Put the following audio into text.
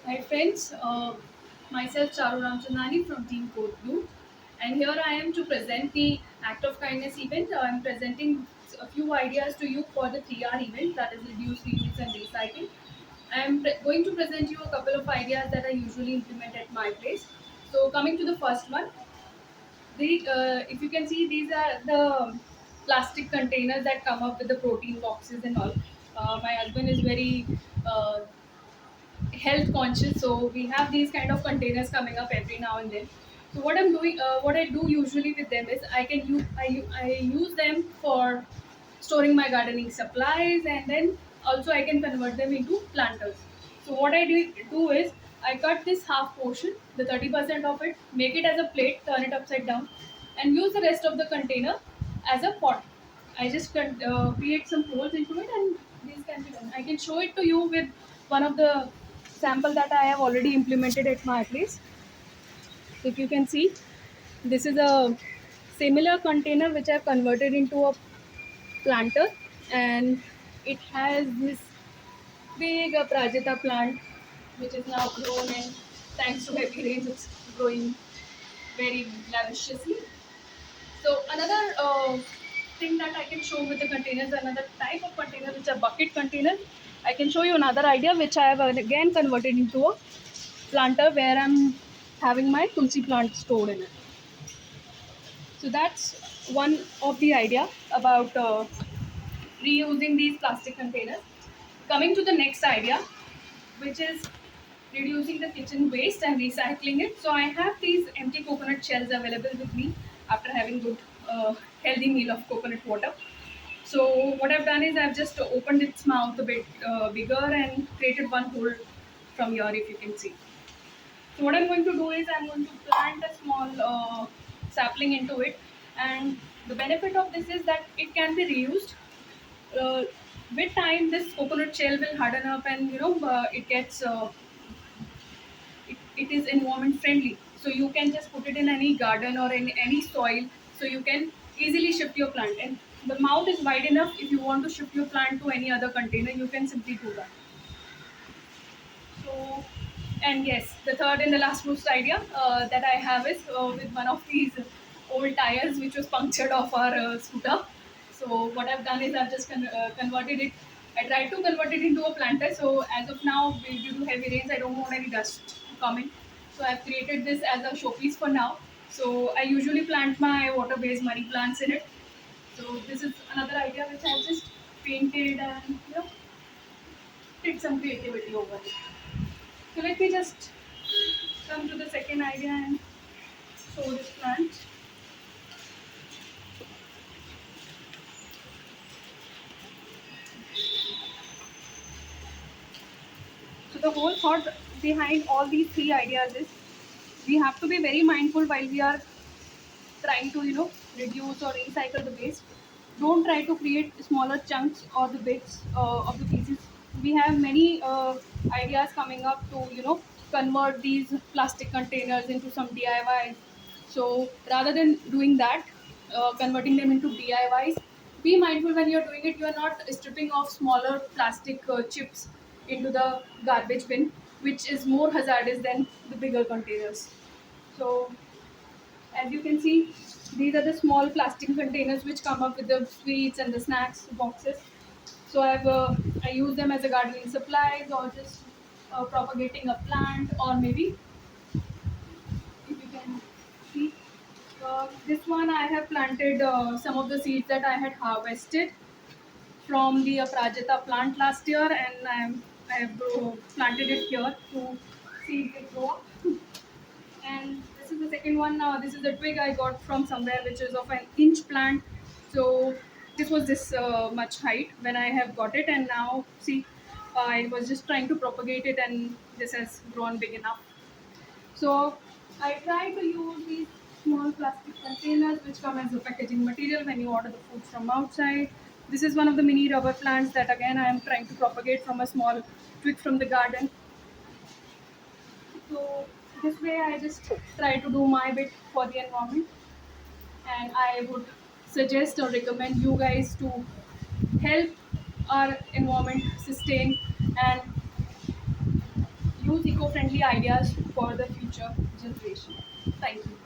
Hi friends, myself Charu Ramchandani from Team Code Blue, and here I am to present the Act of Kindness event. I am presenting a few ideas to you for the 3R event, that is reduce, reuse and recycle. I am going to present you a couple of ideas that I usually implement at my place. So coming to the first one, if you can see, these are the plastic containers that come up with the protein boxes and all. My husband is very health conscious, so we have these kind of containers coming up every now and then. So what I do usually with them is I use them for storing my gardening supplies, and then also I can convert them into planters. So what I do is I cut this half portion, the 30% of it, make it as a plate, turn it upside down, and use the rest of the container as a pot. I just create some holes into it, and these can be done. I can show it to you with one of the sample that I have already implemented at my place. So if you can see, this is a similar container which I've converted into a planter, and it has this big Prajita plant which is now grown, and thanks to heavy rains it's growing very lavishly. So another thing that I can show with the containers, another type of container which are bucket containers. I can show you another idea which I have again converted into a planter where I'm having my tulsi plant stored in it. So that's one of the idea about reusing these plastic containers. Coming to the next idea, which is reducing the kitchen waste and recycling it. So I have these empty coconut shells available with me after having good healthy meal of coconut water. So what I've done is I've just opened its mouth a bit bigger and created one hole from here, if you can see. So what I'm going to do is I'm going to plant a small sapling into it, and the benefit of this is that it can be reused. Uh, with time, this coconut shell will harden up, and it is environment friendly. So you can just put it in any garden or in any soil. So you can easily shift your plant, and the mouth is wide enough. If you want to shift your plant to any other container, you can simply do that. So, and yes, the third and the last most idea that I have is with one of these old tires which was punctured off our scooter. So what I've done is I've just converted it. I tried to convert it into a planter. So as of now, due to heavy rains, I don't want any dust to come in. So I've created this as a showpiece for now. So I usually plant my water-based money plants in it. So this is another idea which I've just painted and did some creativity over it. So let me just come to the second idea and show this plant. So the whole thought behind all these three ideas is we have to be very mindful while we are trying to reduce or recycle the waste. Don't try to create smaller chunks or the bits of the pieces. We have many ideas coming up to convert these plastic containers into some DIY. So rather than doing that, converting them into DIYs, be mindful when you're doing it. You are not stripping off smaller plastic chips into the garbage bin, which is more hazardous than the bigger containers. So as you can see, these are the small plastic containers which come up with the sweets and the snacks boxes. So I use them as a gardening supplies, or just propagating a plant, or maybe if you can see, this one I have planted some of the seeds that I had harvested from the Prajita plant last year, and I have planted it here to see if it grow up. And this is the second one. This is a twig I got from somewhere, which is of an inch plant. So this was this much height when I have got it, and now see, I was just trying to propagate it, and this has grown big enough. So I try to use these small plastic containers which come as a packaging material when you order the food from outside. This is one of the mini rubber plants that again I am trying to propagate from a small twig from the garden. So this way I just try to do my bit for the environment, and I would suggest or recommend you guys to help our environment sustain, and use eco-friendly ideas for the future generation. Thank you.